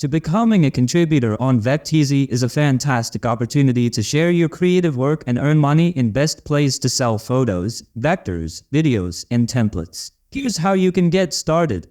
To becoming a contributor on Vecteezy is a fantastic opportunity to share your creative work and earn money in best place to sell photos, vectors, videos, and templates. Here's how you can get started.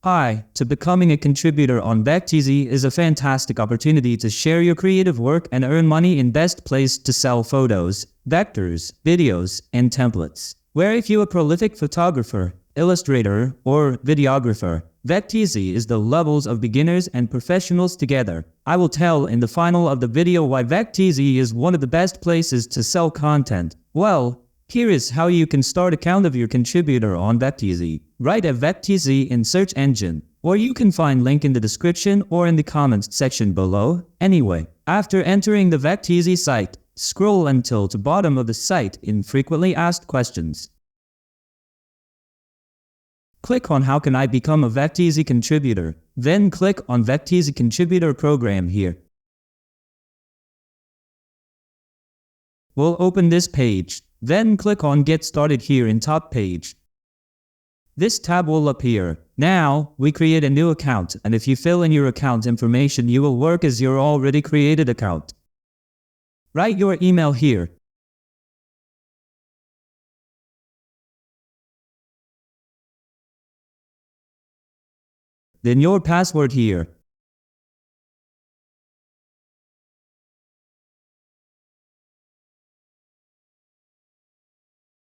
Hi, to becoming a contributor on Vecteezy is a fantastic opportunity to share your creative work and earn money in best place to sell photos, vectors, videos, and templates. Where if you are a prolific photographer, illustrator, or videographer, Vecteezy is the levels of beginners and professionals together. I will tell in the final of the video why Vecteezy is one of the best places to sell content. Well, here is how you can start account of your contributor on Vecteezy. Write a Vecteezy in search engine, or you can find link in the description or in the comments section below. Anyway, after entering the Vecteezy site, scroll until to bottom of the site in frequently asked questions. Click on How can I become a Vecteezy contributor? Then click on Vecteezy contributor program here. We'll open this page. Then click on Get Started here in top page. This tab will appear. Now, we create a new account, and if you fill in your account information, you will work as your already created account. Write your email here. Then your password here.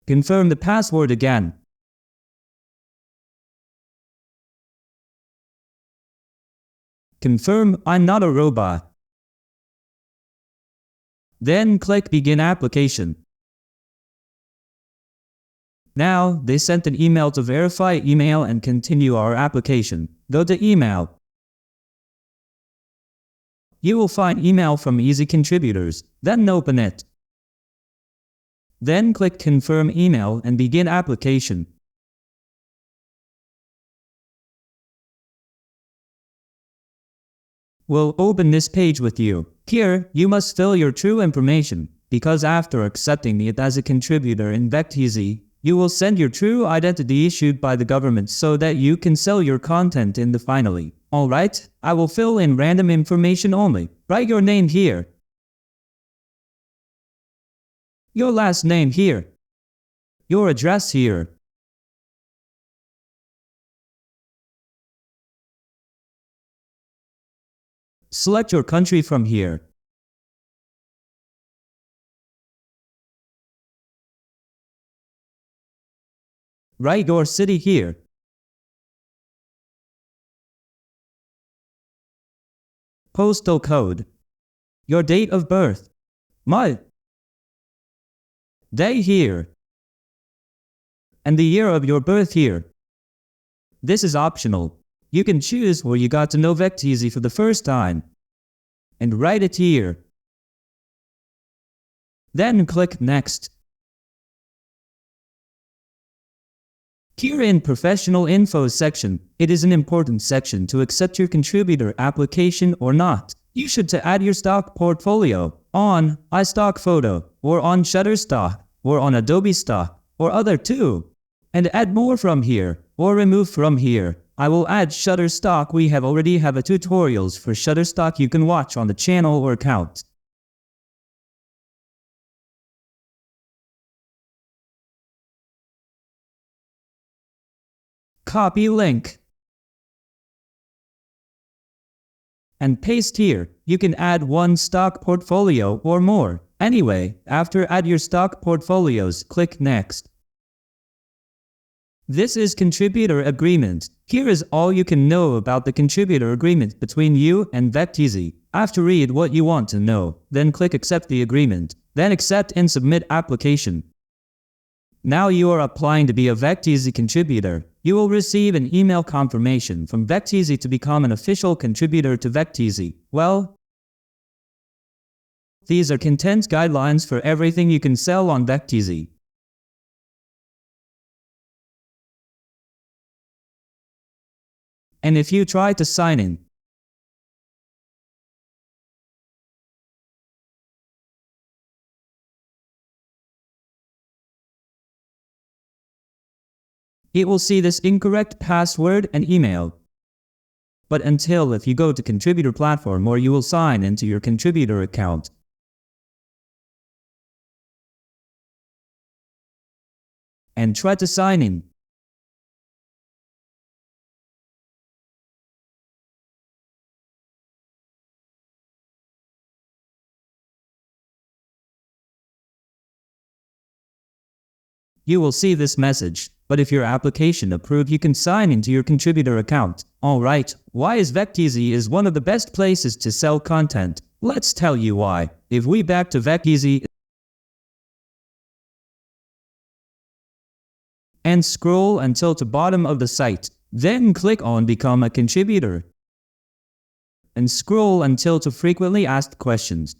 Confirm the password again. Confirm I'm not a robot. Then click Begin Application. Now, they sent an email to verify email and continue our application. Go to email. You will find email from Eezy contributors. Then open it. Then click Confirm Email and begin application. We'll open this page with you. Here, you must fill your true information, because after accepting it as a contributor in Vecteezy, you will send your true identity issued by the government so that you can sell your content in the finally. Alright, I will fill in random information only. Write your name here. Your last name here. Your address here. Select your country from here. Write your city here. Postal code. Your date of birth. Month. Day here. And the year of your birth here. This is optional. You can choose where you got to know Vecteezy for the first time. And write it here. Then click Next. Here in Professional Info section, it is an important section to accept your contributor application or not. You should to add your stock portfolio on iStock Photo, or on Shutterstock, or on Adobe Stock, or other too. And add more from here, or remove from here. I will add Shutterstock. We already have a tutorials for Shutterstock you can watch on the channel or account. Copy link. And paste here. You can add one stock portfolio or more. Anyway, after add your stock portfolios, click Next. This is Contributor Agreement. Here is all you can know about the contributor agreement between you and Vecteezy. After read what you want to know, then click Accept the agreement. Then accept and submit application. Now you are applying to be a Vecteezy contributor. You will receive an email confirmation from Vecteezy to become an official contributor to Vecteezy. Well, these are content guidelines for everything you can sell on Vecteezy. And if you try to sign in, it will see this incorrect password and email. But until if you go to contributor platform or you will sign into your contributor account and try to sign in. You will see this message, but if your application approved, you can sign into your contributor account. Alright, why is Vecteezy is one of the best places to sell content? Let's tell you why. If we back to Vecteezy and scroll until the bottom of the site, then click on Become a Contributor and scroll until to Frequently Asked Questions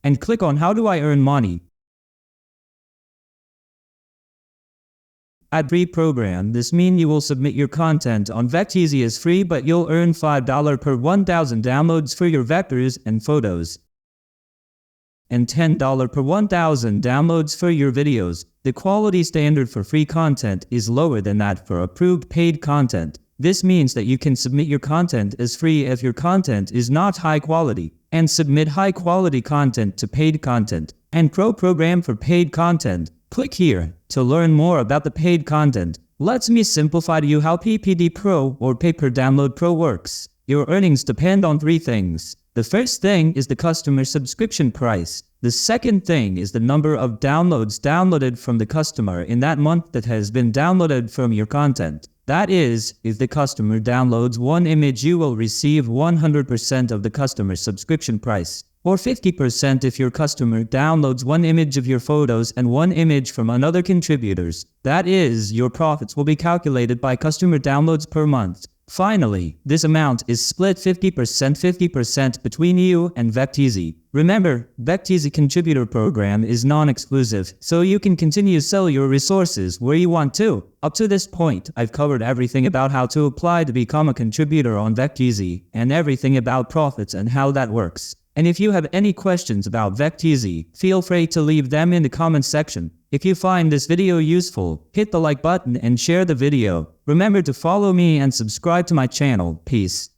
and click on How do I earn money? At free program, this means you will submit your content on Vecteezy as free, but you'll earn $5 per 1,000 downloads for your vectors and photos, and $10 per 1,000 downloads for your videos. The quality standard for free content is lower than that for approved paid content. This means that you can submit your content as free if your content is not high quality, and submit high quality content to paid content and pro program for paid content. Click here to learn more about the paid content. Let me simplify to you how PPD Pro or Pay Per Download Pro works. Your earnings depend on three things. The first thing is the customer subscription price. The second thing is the number of downloads downloaded from the customer in that month that has been downloaded from your content. That is, if the customer downloads one image, you will receive 100% of the customer subscription price, or 50% if your customer downloads one image of your photos and one image from another contributors. That is, your profits will be calculated by customer downloads per month. Finally, this amount is split 50% between you and Vecteezy. Remember, Vecteezy contributor program is non-exclusive, so you can continue to sell your resources where you want to. Up to this point, I've covered everything about how to apply to become a contributor on Vecteezy, and everything about profits and how that works. And if you have any questions about Vecteezy, feel free to leave them in the comments section. If you find this video useful, hit the like button and share the video. Remember to follow me and subscribe to my channel. Peace.